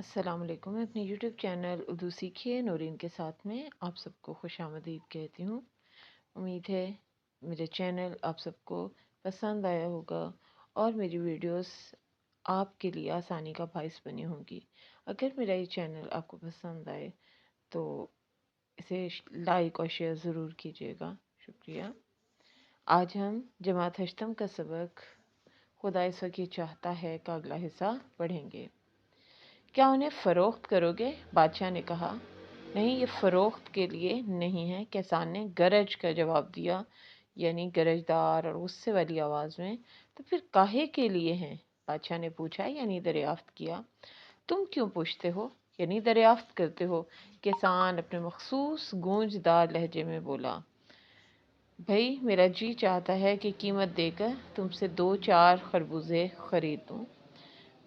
السلام علیکم. میں اپنے یوٹیوب چینل اردو سیکھیے نورین کے ساتھ میں آپ سب کو خوش آمدید کہتی ہوں. امید ہے میرے چینل آپ سب کو پسند آیا ہوگا اور میری ویڈیوز آپ کے لیے آسانی کا باعث بنی ہوں گی. اگر میرا یہ چینل آپ کو پسند آئے تو اسے لائک اور شیئر ضرور کیجیے گا. شکریہ. آج ہم جماعت ہشتم کا سبق خدا اس وقت یہ چاہتا ہے کا اگلا حصہ پڑھیں گے. کیا انہیں فروخت کرو گے؟ بادشاہ نے کہا. نہیں، یہ فروخت کے لیے نہیں ہے. کسان نے گرج کا جواب دیا، یعنی گرجدار اور غصے والی آواز میں. تو پھر کاہے کے لیے ہیں؟ بادشاہ نے پوچھا، یعنی دریافت کیا. تم کیوں پوچھتے ہو؟ یعنی دریافت کرتے ہو. کسان اپنے مخصوص گونجدار لہجے میں بولا. بھئی، میرا جی چاہتا ہے کہ قیمت دے کر تم سے 2-4 خربوزے خریدوں.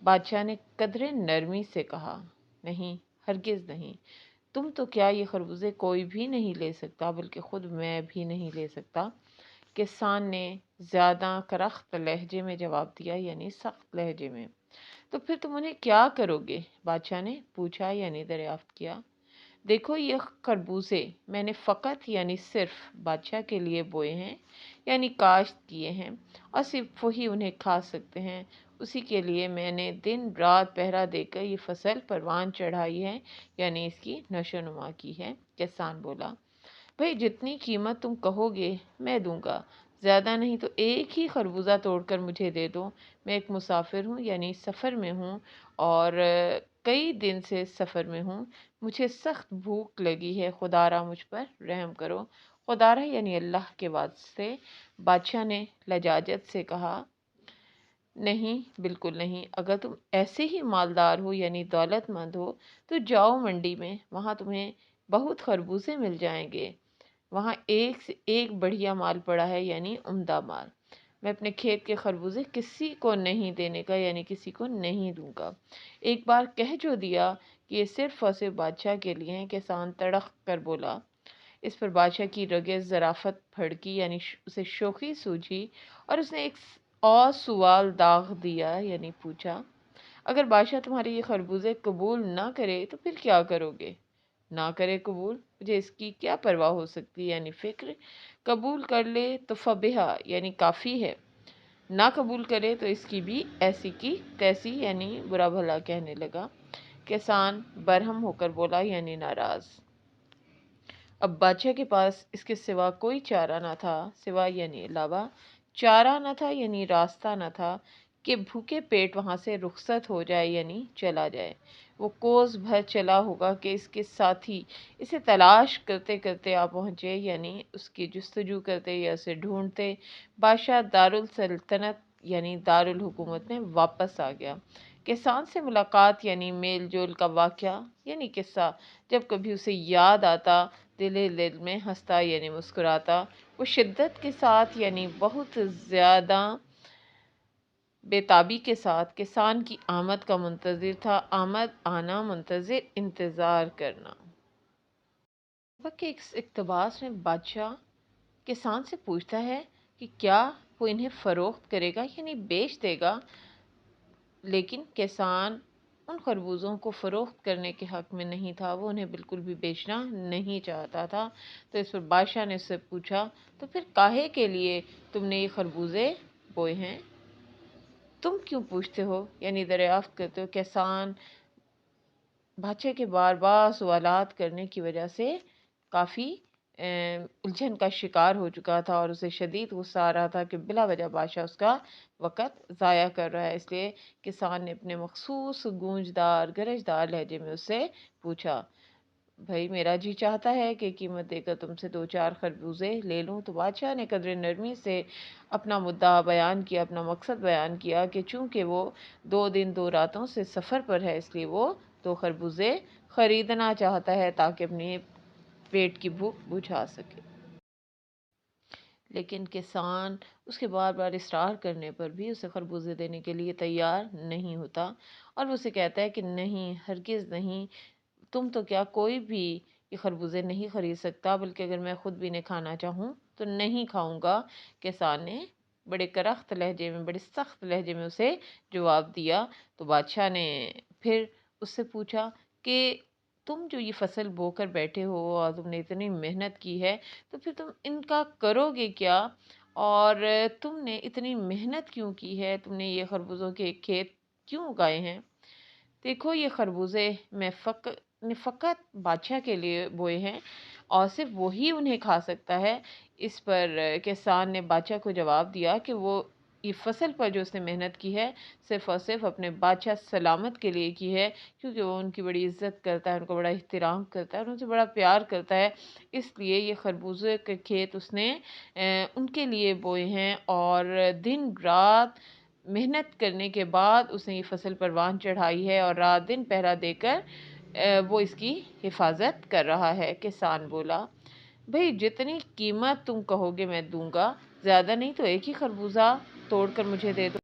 بادشاہ نے قدرے نرمی سے کہا. نہیں، ہرگز نہیں. تم تو کیا یہ خربوزے کوئی بھی نہیں لے سکتا، بلکہ خود میں بھی نہیں لے سکتا. کسان نے زیادہ کرخت لہجے میں جواب دیا، یعنی سخت لہجے میں. تو پھر تم انہیں کیا کرو گے؟ بادشاہ نے پوچھا، یعنی دریافت کیا. دیکھو، یہ خربوزے میں نے فقط یعنی صرف بادشاہ کے لیے بوئے ہیں، یعنی کاشت کیے ہیں، اور صرف وہی انہیں کھا سکتے ہیں. اسی کے لیے میں نے دن رات پہرا دے کر یہ فصل پروان چڑھائی ہے، یعنی اس کی نشو و نما کی ہے. کسان بولا. بھئی، جتنی قیمت تم کہو گے میں دوں گا. زیادہ نہیں تو ایک ہی خربوزہ توڑ کر مجھے دے دو. میں ایک مسافر ہوں، یعنی سفر میں ہوں، اور کئی دن سے سفر میں ہوں. مجھے سخت بھوک لگی ہے. خدا را مجھ پر رحم کرو. خدا را یعنی اللہ کے واسطے. بادشاہ نے لجاجت سے کہا. نہیں، بالکل نہیں. اگر تم ایسے ہی مالدار ہو، یعنی دولت مند ہو، تو جاؤ منڈی میں. وہاں تمہیں بہت خربوزے مل جائیں گے. وہاں ایک سے ایک بڑھیا مال پڑا ہے، یعنی عمدہ مال. میں اپنے کھیت کے خربوزے کسی کو نہیں دینے کا، یعنی کسی کو نہیں دوں گا. ایک بار کہہ جو دیا کہ یہ صرف اور صرف بادشاہ کے لیے ہیں. کسان تڑق کر بولا. اس پر بادشاہ کی رگیں ظرافت پھڑکی، یعنی اسے شوخی سوجھی، اور اس نے ایک اور سوال داغ دیا، یعنی پوچھا. اگر بادشاہ تمہارے یہ خربوزے قبول نہ کرے تو پھر کیا کرو گے؟ نہ کرے قبول، مجھے اس کی کیا پرواہ ہو سکتی، یعنی فکر. قبول کر لے تو فبہا، یعنی کافی ہے. نہ قبول کرے تو اس کی بھی ایسی کی تیسی، یعنی برا بھلا کہنے لگا. کسان برہم ہو کر بولا، یعنی ناراض. اب بادشاہ کے پاس اس کے سوا کوئی چارہ نہ تھا، سوا یعنی علاوہ. چارہ نہ تھا یعنی راستہ نہ تھا کہ بھوکے پیٹ وہاں سے رخصت ہو جائے، یعنی چلا جائے. وہ کوس بھر چلا ہوگا کہ اس کے ساتھی اسے تلاش کرتے کرتے آ پہنچے، یعنی اس کی جستجو کرتے یا اسے ڈھونڈتے. بادشاہ دارالسلطنت یعنی دارالحکومت میں واپس آ گیا. کسان سے ملاقات یعنی میل جول کا واقعہ، یعنی قصہ. جب کبھی اسے یاد آتا، دل دل میں ہنستا، یعنی مسکراتا. وہ شدت کے ساتھ، یعنی بہت زیادہ بے تابی کے ساتھ کسان کی آمد کا منتظر تھا. آمد آنا، منتظر انتظار کرنا. وقت کے اس اقتباس میں بادشاہ کسان سے پوچھتا ہے کہ کیا وہ انہیں فروخت کرے گا، یعنی بیچ دے گا. لیکن کسان ان خربوزوں کو فروخت کرنے کے حق میں نہیں تھا. وہ انہیں بالکل بھی بیچنا نہیں چاہتا تھا. تو اس پر بادشاہ نے اس سے پوچھا. تو پھر کاہے کے لیے تم نے یہ خربوزے بوئے ہیں؟ تم کیوں پوچھتے ہو، یعنی دریافت کرتے ہو. کسان بادشاہ کے بار بار سوالات کرنے کی وجہ سے کافی الجھن کا شکار ہو چکا تھا، اور اسے شدید غصہ آ رہا تھا کہ بلا وجہ بادشاہ اس کا وقت ضائع کر رہا ہے. اس لیے کسان نے اپنے مخصوص گونجدار گرجدار لہجے میں اس سے پوچھا. بھئی، میرا جی چاہتا ہے کہ قیمت دے کر تم سے 2-4 خربوزے لے لوں. تو بادشاہ نے قدر نرمی سے اپنا مدعا بیان کیا، اپنا مقصد بیان کیا کہ چونکہ وہ 2 دن 2 راتوں سے سفر پر ہے، اس لیے وہ 2 خربوزے خریدنا چاہتا ہے تاکہ اپنی پیٹ کی بھوک بجھا سکے. لیکن کسان اس کے بار بار اصرار کرنے پر بھی اسے خربوزے دینے کے لیے تیار نہیں ہوتا، اور وہ اسے کہتا ہے کہ نہیں، ہرگز نہیں. تم تو کیا کوئی بھی یہ خربوزے نہیں خرید سکتا، بلکہ اگر میں خود بھی انہیں کھانا چاہوں تو نہیں کھاؤں گا. کسان نے بڑے کرخت لہجے میں، بڑے سخت لہجے میں اسے جواب دیا. تو بادشاہ نے پھر اس سے پوچھا کہ تم جو یہ فصل بو کر بیٹھے ہو اور تم نے اتنی محنت کی ہے تو پھر تم ان کا کرو گے کیا؟ اور تم نے اتنی محنت کیوں کی ہے؟ تم نے یہ خربوزوں کے کھیت کیوں اگائے ہیں؟ دیکھو یہ خربوزے میں فقط بادشاہ کے لیے بوئے ہیں اور صرف وہی انہیں کھا سکتا ہے۔ اس پر کسان نے بادشاہ کو جواب دیا کہ وہ یہ فصل پر جو اس نے محنت کی ہے صرف اور صرف اپنے بادشاہ سلامت کے لیے کی ہے، کیونکہ وہ ان کی بڑی عزت کرتا ہے، ان کو بڑا احترام کرتا ہے اور ان سے بڑا پیار کرتا ہے، اس لیے یہ خربوزے کے کھیت اس نے ان کے لیے بوئے ہیں اور دن رات محنت کرنے کے بعد اس نے یہ فصل پروان چڑھائی ہے اور رات دن پہرا دے کر وہ اس کی حفاظت کر رہا ہے۔ کسان بولا، بھئی جتنی قیمت تم کہو گے میں دوں گا، زیادہ نہیں تو ایک ہی خربوزہ توڑ کر مجھے دے دو۔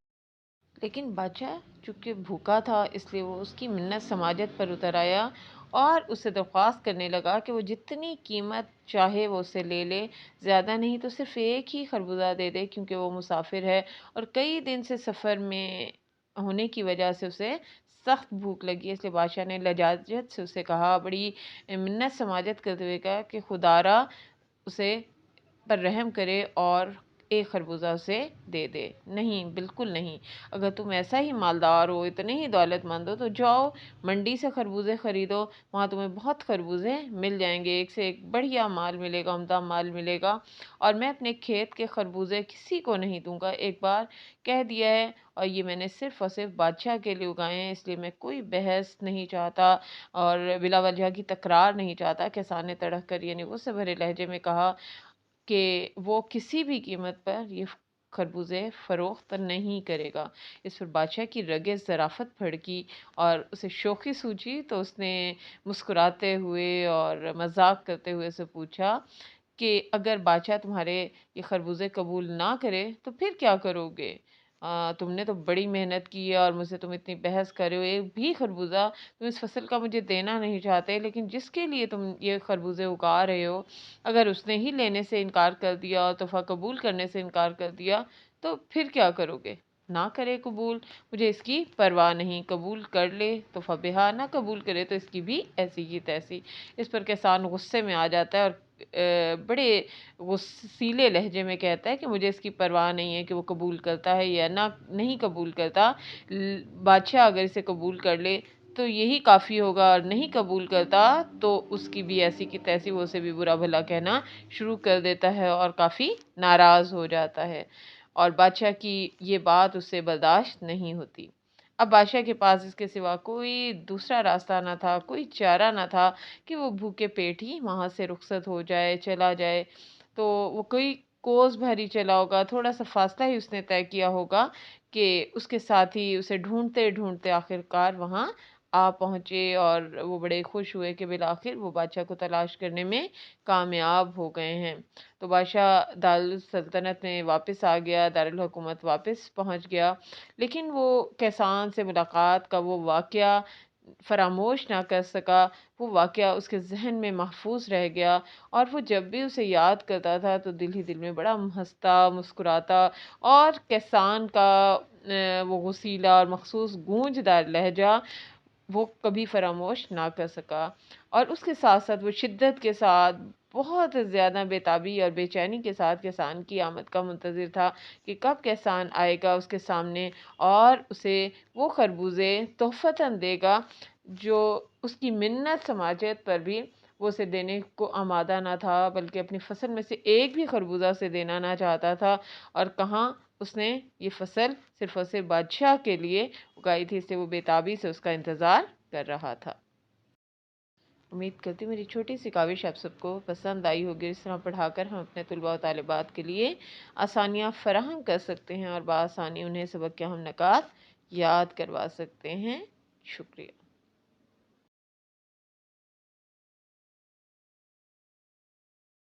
لیکن بادشاہ چونکہ بھوکا تھا اس لیے وہ اس کی منت سماجت پر اتر آیا اور اس سے درخواست کرنے لگا کہ وہ جتنی قیمت چاہے وہ اسے لے لے، زیادہ نہیں تو صرف ایک ہی خربوزہ دے دے، کیونکہ وہ مسافر ہے اور کئی دن سے سفر میں ہونے کی وجہ سے اسے سخت بھوک لگی ہے۔ اس لیے بادشاہ نے لجاجت سے اسے کہا، بڑی منت سماجت کرتے ہوئے کہا کہ خدا را اسے پر رحم کرے اور ایک خربوزہ اسے دے دے۔ نہیں، بالکل نہیں، اگر تم ایسا ہی مالدار ہو، اتنے ہی دولت مند ہو تو جاؤ منڈی سے خربوزے خریدو، وہاں تمہیں بہت خربوزے مل جائیں گے، ایک سے ایک بڑھیا مال ملے گا، عمدہ مال ملے گا، اور میں اپنے کھیت کے خربوزے کسی کو نہیں دوں گا، ایک بار کہہ دیا ہے اور یہ میں نے صرف اور صرف بادشاہ کے لیے اگائے ہیں، اس لیے میں کوئی بحث نہیں چاہتا اور بلا وجہ کی تکرار نہیں چاہتا۔ کسان نے تڑک کر یعنی غصے بھرے لہجے میں کہا کہ وہ کسی بھی قیمت پر یہ خربوزے فروخت نہیں کرے گا۔ اس پر بادشاہ کی رگیں ظرافت بھڑکی اور اسے شوخی سوچی تو اس نے مسکراتے ہوئے اور مذاق کرتے ہوئے سے پوچھا کہ اگر بادشاہ تمہارے یہ خربوزے قبول نہ کرے تو پھر کیا کرو گے؟ تم نے تو بڑی محنت کی ہے اور مجھ سے تم اتنی بحث کر رہے ہو، ایک بھی خربوزہ تم اس فصل کا مجھے دینا نہیں چاہتے، لیکن جس کے لیے تم یہ خربوزے اگا رہے ہو اگر اس نے ہی لینے سے انکار کر دیا اور تحفہ قبول کرنے سے انکار کر دیا تو پھر کیا کرو گے؟ نہ کرے قبول، مجھے اس کی پرواہ نہیں، قبول کر لے تو فبہا، نہ قبول کرے تو اس کی بھی ایسی کی تیسی۔ اس پر کسان غصے میں آ جاتا ہے اور بڑے غصیلے لہجے میں کہتا ہے کہ مجھے اس کی پرواہ نہیں ہے کہ وہ قبول کرتا ہے یا نہ نہیں قبول کرتا، بادشاہ اگر اسے قبول کر لے تو یہی کافی ہوگا، اور نہیں قبول کرتا تو اس کی بھی ایسی کی تیسی، وہ اسے بھی برا بھلا کہنا شروع کر دیتا ہے اور کافی ناراض ہو جاتا ہے اور بادشاہ کی یہ بات اسے برداشت نہیں ہوتی۔ اب بادشاہ کے پاس اس کے سوا کوئی دوسرا راستہ نہ تھا، کوئی چارہ نہ تھا کہ وہ بھوکے پیٹ ہی وہاں سے رخصت ہو جائے، چلا جائے۔ تو وہ کوئی کوس بھری چلا ہوگا، تھوڑا سا فاصلہ ہی اس نے طے کیا ہوگا کہ اس کے ساتھی اسے ڈھونڈتے ڈھونڈتے آخرکار وہاں آ پہنچے اور وہ بڑے خوش ہوئے کہ بالآخر وہ بادشاہ کو تلاش کرنے میں کامیاب ہو گئے ہیں۔ تو بادشاہ دارالسلطنت میں واپس آ گیا، دارالحکومت واپس پہنچ گیا، لیکن وہ کسان سے ملاقات کا وہ واقعہ فراموش نہ کر سکا۔ وہ واقعہ اس کے ذہن میں محفوظ رہ گیا اور وہ جب بھی اسے یاد کرتا تھا تو دل ہی دل میں بڑا ہنستا مسکراتا اور کسان کا وہ غصیلہ اور مخصوص گونجدار لہجہ وہ کبھی فراموش نہ کر سکا، اور اس کے ساتھ ساتھ وہ شدت کے ساتھ بہت زیادہ بےتابی اور بے چینی کے ساتھ کسان کی آمد کا منتظر تھا کہ کب کسان آئے گا اس کے سامنے اور اسے وہ خربوزے تحفتاً دے گا جو اس کی منت سماجت پر بھی وہ اسے دینے کو آمادہ نہ تھا، بلکہ اپنی فصل میں سے ایک بھی خربوزہ اسے دینا نہ چاہتا تھا، اور کہاں اس نے یہ فصل صرف اور صرف بادشاہ کے لیے اگائی تھی، اس سے وہ بےتابی سے اس کا انتظار کر رہا تھا۔ امید کرتی ہوں میری چھوٹی سی کاوش آپ سب کو پسند آئی ہوگی، اس طرح پڑھا کر ہم اپنے طلباء و طالبات کے لیے آسانیاں فراہم کر سکتے ہیں اور بآسانی انہیں سبق کے اہم نکات یاد کروا سکتے ہیں۔ شکریہ۔